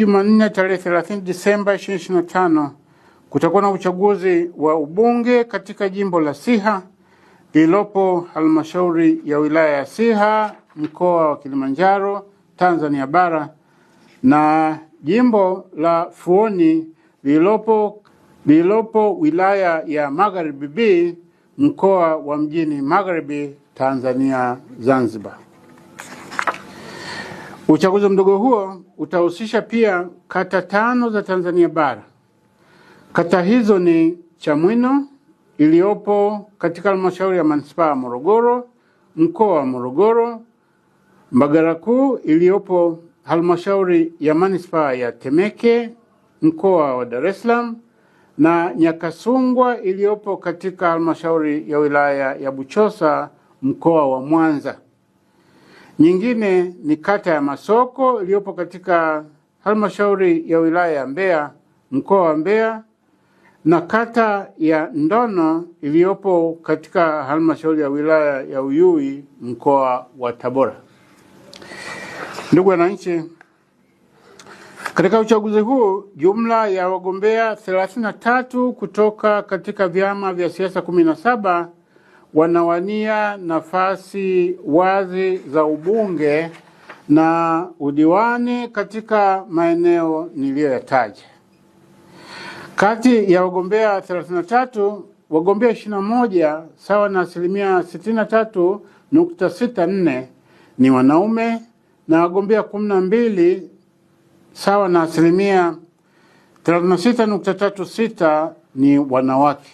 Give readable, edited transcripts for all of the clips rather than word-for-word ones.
Jumanne tarehe 30 Disemba 2025 kutakuwa na uchaguzi wa ubunge katika jimbo la Siha lililopo halmashauri ya wilaya ya Siha mkoa wa Kilimanjaro, Tanzania bara, na jimbo la Fuoni lililopo wilaya ya Magharibi B mkoa wa Mjini Magharibi, Tanzania Zanzibar. Uchaguzi mdogo huo utahusisha pia kata 5 za Tanzania bara. Kata hizo ni Chamwino iliyopo katika halmashauri ya manispaa ya Morogoro mkoa wa Morogoro, Mbagala Kuu iliyopo halmashauri ya manispaa ya Temeke mkoa wa Dar es Salaam, na Nyakasungwa iliyopo katika halmashauri ya wilaya ya Buchosa mkoa wa Mwanza. Nyingine ni kata ya Masoko iliyopo katika halmashauri ya wilaya ya Mbeya mkoa wa Mbeya, na kata ya Ndono iliyopo katika halmashauri ya wilaya ya Uyui mkoa wa Tabora. Ndugu wananchi, katika uchaguzi huu jumla ya wagombea 33 kutoka katika vyama vya siasa 17 wanawania nafasi wazi za ubunge na udiwani katika maeneo niliyoyataja. Kati ya wagombea 33, wagombea 21 sawa na 63.64% ni wanaume na wagombea 12 sawa na 36.36% ni wanawake.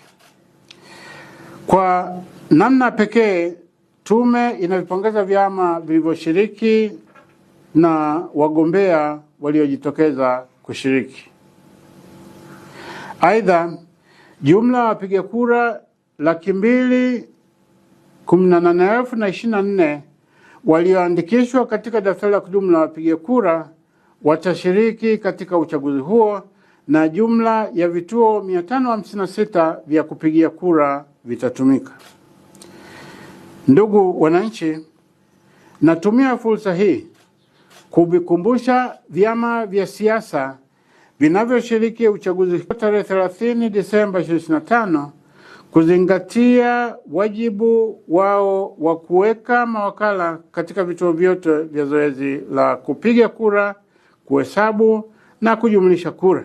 Kwa namna pekee, tume inavipongeza vyama vilivyoshiriki na wagombea waliojitokeza kushiriki. Aidha, jumla ya wapiga kura 218,024 walioandikishwa katika daftari la kudumu la wapiga kura watashiriki katika uchaguzi huo, na jumla ya vituo 556 vya kupigia kura vitatumika. Ndugu wananchi, natumia fursa hii kuvikumbusha vyama vya siasa vinavyoshiriki uchaguzi tarehe 30 Disemba 2025 kuzingatia wajibu wao wa kuweka mawakala katika vituo vyote vya zoezi la kupiga kura, kuhesabu na kujumlisha kura.